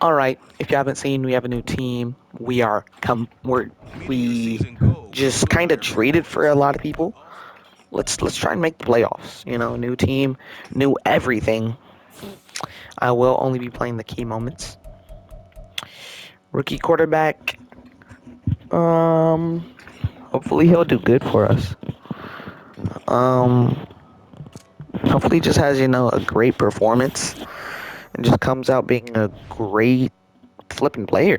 All right. If you haven't seen, we have a new team. We just kind of traded for a lot of people. Let's try and make the playoffs. New team, new everything. I will only be playing the key moments. Rookie quarterback. Um, Hopefully he'll do good for us. Um, Hopefully he just has a great performance and just comes out being a great flipping player.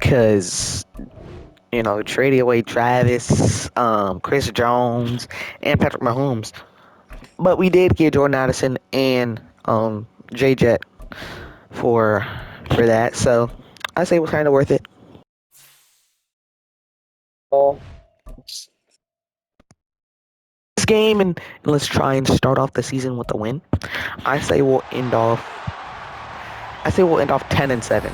Cause trading away Travis, Chris Jones, and Patrick Mahomes. But we did get Jordan Addison and J Jet for that, so I say it was kind of worth it. All this game, and let's try and start off the season with a win. I say we'll end off. I say we'll end off 10-7.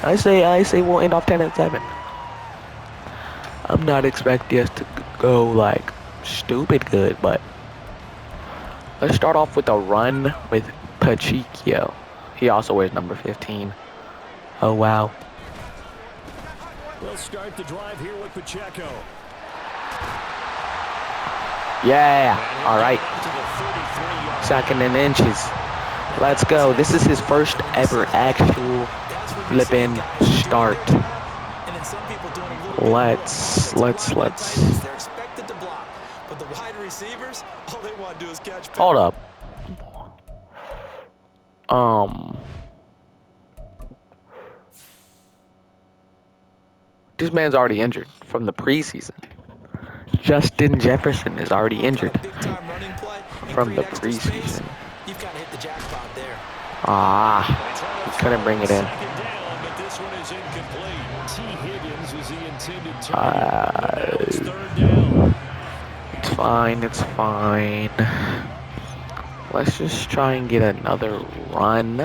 I say we'll end off 10-7. I'm not expecting us to go like stupid good, but let's start off with a run with Pacheco. He also wears number 15. Oh, wow. We'll start the drive here with Pacheco. Yeah. All right. 2nd and inches. Let's go. This is his first ever actual flipping start. Let's. They're expected to block, but the wide receivers, all they want to do is catch. Hold up. This man's already injured from the preseason. Justin Jefferson is already injured from the preseason. You've got to hit the jackpot there. He couldn't bring it in. It's fine. Let's just try and get another run.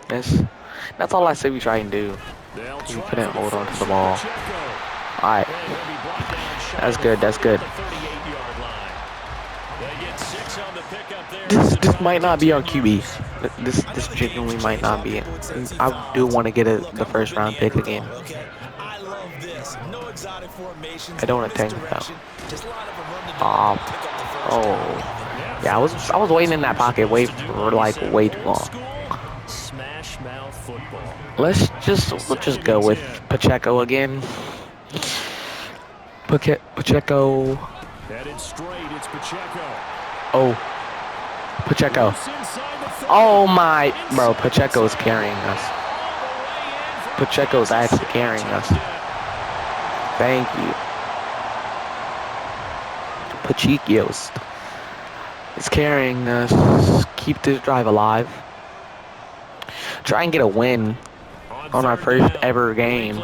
That's all I say we try and do. We couldn't hold on to the ball. Alright. That's good. This might not be our QB. This genuinely might not be it. I do want to get the first round pick again. I don't want to tank though. Yeah, I was waiting in that pocket for way too long. We'll just go with Pacheco again. Pacheco. Oh, Pacheco. Oh my, bro, Pacheco's carrying us. Pacheco's actually carrying us. Thank you. Pacheco's is carrying us. Keep this drive alive. Try and get a win on our first ever game.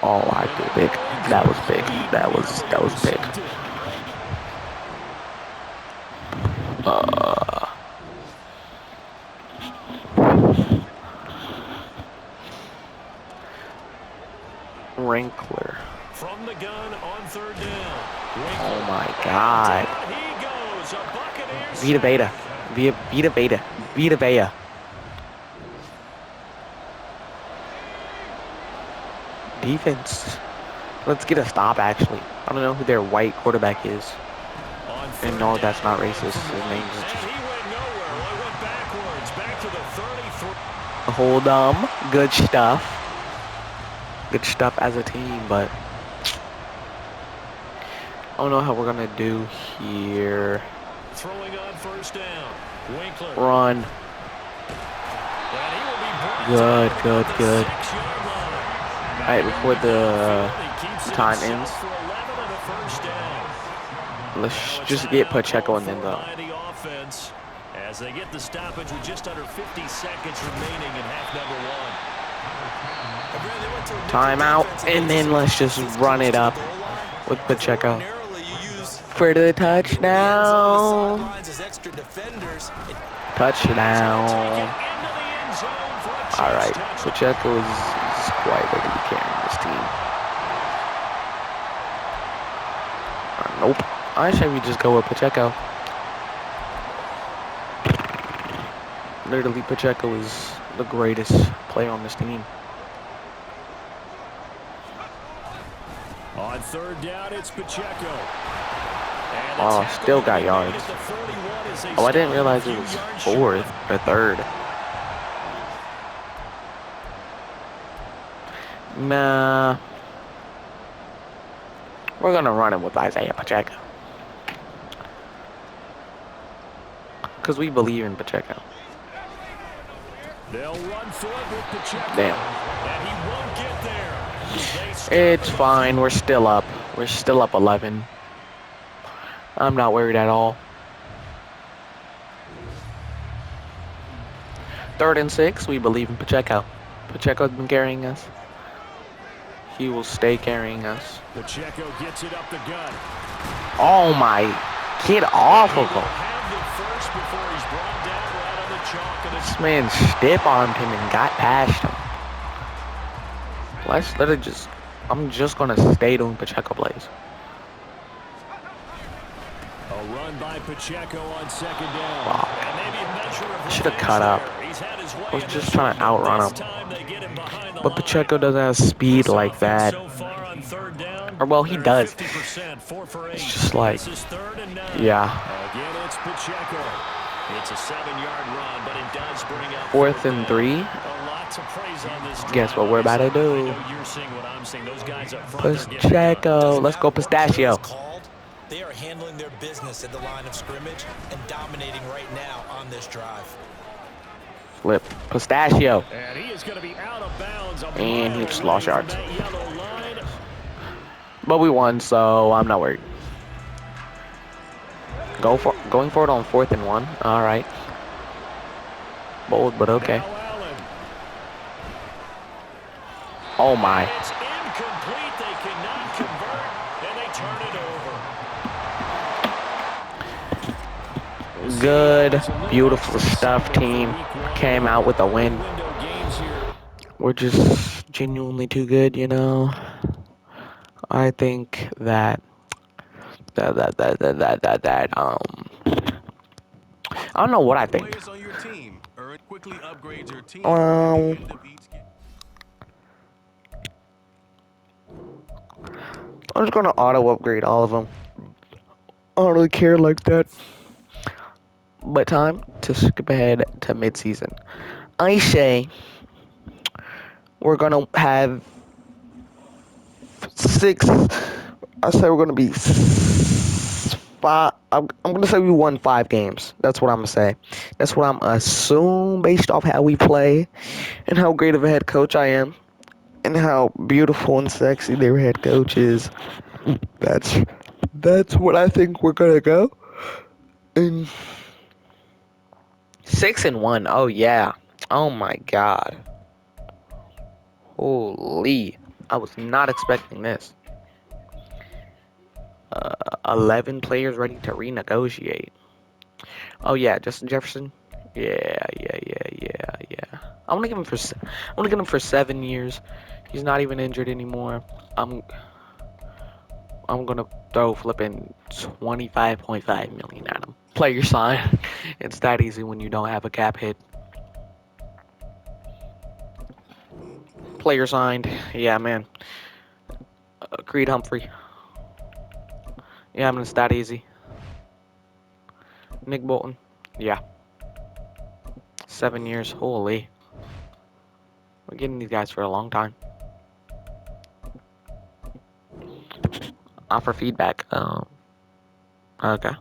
Oh, I did big. That was big. That was big. Wrinkler. From the gun on 3rd down. Oh my God. Vita Beta. Vita Beta. Defense. Let's get a stop, actually. I don't know who their white quarterback is. And no, that's not racist. His name is just... Hold good stuff. Good stuff as a team, but I don't know how we're gonna do here. Throwing on 1st down. Winkler. Run. Good. Alright, before the time ends, let's just get Pacheco and then go. As they get the stoppage with just under 50 seconds remaining in half number 1. Timeout, and then let's just run it up with Pacheco for the touchdown. Touchdown. All right, Pacheco is quite ready to be carrying this team. Nope. I say we just go with Pacheco. Literally, Pacheco is the greatest player on this team. On third down, it's Pacheco. And the Oh, tackle still going to got be made yards. at the 41 as they Oh, I stop didn't him a realize it few was yards fourth shy. or third. Nah, we're gonna run it with Isaiah Pacheco because we believe in Pacheco. They'll run for it with Pacheco. Damn, And he won't get there. They stop it's him a few. fine. We're still up. We're still up 11. I'm not worried at all. 3rd and 6. We believe in Pacheco. Pacheco's been carrying us. He will stay carrying us. Pacheco gets it up the gut. Oh my! Get And off he of will him! have the first before he's brought down right on the chalk. And it's This man stiff-armed him and got past him. Let's literally just... I'm just gonna stay doing Pacheco plays. a run by Pacheco on second down. Wow. And maybe a measure of Should have revenge cut up. there. He's had his way I was in just this trying one, to but outrun this him. time they get him behind the But line. Pacheco doesn't have speed This like offense that. so far on third down, Or, well, he they're at does. 50%, 4 for 8. It's just like... This is 3rd and 9. Yeah. Again, it's Pacheco. It's a 7-yard run, but it does bring up 4th and 3. a lot to praise on this drive. Guess what we're about to I do? know you're seeing what I'm seeing. Those guys up front, they're getting it done. Pacheco. Let's go Pistachio. They are handling their business at the line of scrimmage and dominating right now on this drive. Flip. Pistachio. And he is going to be out of bounds. And he just lost yards. But we won, so I'm not worried. Going for it on 4th and 1. All right. Bold, but okay. Oh my. It's incomplete. They cannot convert, and they turn it over. Good, beautiful stuff, team. Came out with a win. We're just genuinely too good, you know. I think that I don't know what I think. I'm just gonna auto upgrade all of them. I don't really care like that. But time to skip ahead to mid-season. I say we're gonna have 6. I say we're gonna be 5. I'm gonna say we won 5 games. That's what I'm gonna say. That's what I'm assuming based off how we play and how great of a head coach I am and how beautiful and sexy their head coach is. That's what I think we're gonna go. And 6 and 1. Oh yeah. Oh my god. Holy. I was not expecting this. 11 players ready to renegotiate. Oh yeah, Justin Jefferson. Yeah. I want to give him for 7 years. He's not even injured anymore. I'm gonna throw flipping 25.5 million at him. Player sign. It's that easy when you don't have a cap hit. Player signed. Yeah, man. Creed Humphrey. Yeah, I mean, it's that easy. Nick Bolton. Yeah. 7 years. Holy. We're getting these guys for a long time. Offer feedback. Okay.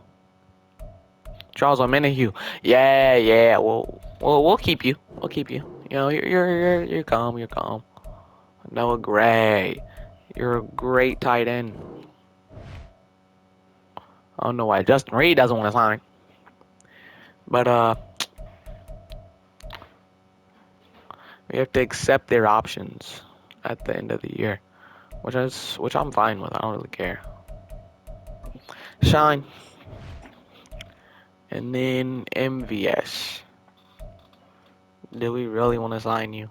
Charles O'Menahue. Yeah. We'll keep you. We'll keep you. You know, you're calm. You're calm. Noah Gray. You're a great tight end. I don't know why Justin Reed doesn't want to sign. But we have to accept their options at the end of the year, which I'm fine with. I don't really care. Shine. And then MVS. Do we really want to sign you?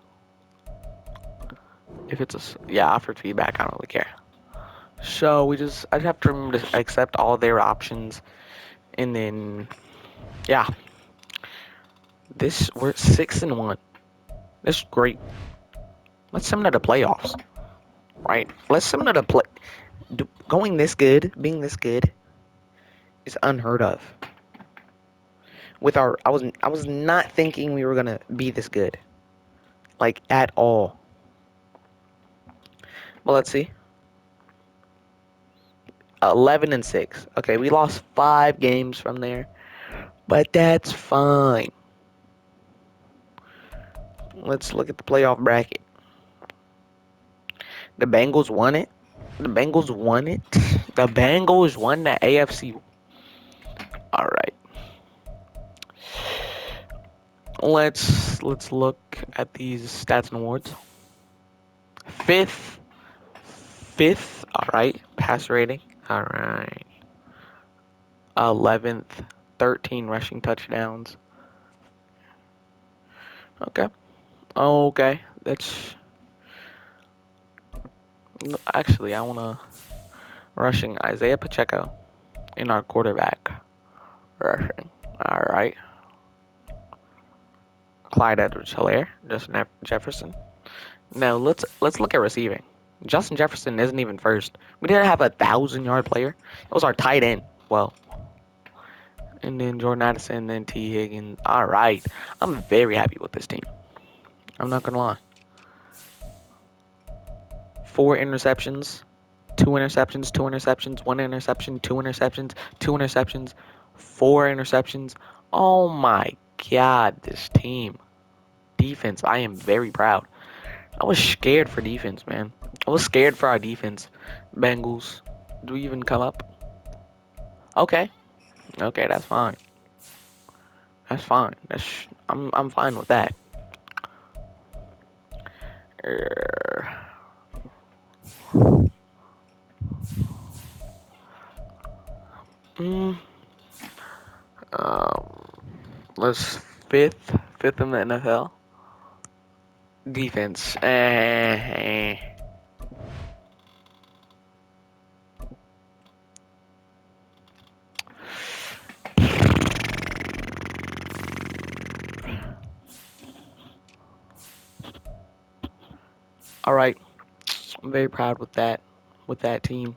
If it's offered feedback, I don't really care. So I just have to remember to accept all their options, and then We're 6-1. This is great. Let's send them to the playoffs, right? Let's send them to the play. Going this good, being this good, is unheard of. I was not thinking we were gonna be this good, like at all. But let's see. 11-6. Okay, we lost 5 games from there, but that's fine. Let's look at the playoff bracket. The Bengals won it. The Bengals won it. The Bengals won the AFC. All right. Let's look at these stats and awards. Fifth, fifth. All right. Pass rating. All right. 11th, 13 rushing touchdowns. Okay. Okay. That's actually I wanna rushing Isaiah Pacheco in our quarterback rushing. All right. Clyde Edwards-Helaire, Justin Jefferson. Now let's look at receiving. Justin Jefferson isn't even first. We didn't have a 1,000-yard player. It was our tight end. Well, and then Jordan Addison, then T Higgins. All right, I'm very happy with this team. I'm not gonna lie. 4 interceptions, 2 interceptions, 2 interceptions, 1 interception, 2 interceptions, 2 interceptions, 4 interceptions. Oh my God, this team defense. I am very proud. I was scared for defense, man. I was scared for our defense. Bengals. Do we even come up? Okay. Okay, that's fine. That's fine. I'm fine with that. Er, mm, um, let's fifth in the NFL. Defense. All right. I'm very proud with that team.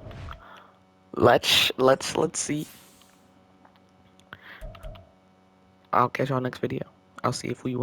Let's see. I'll catch y'all next video. I'll see if we win.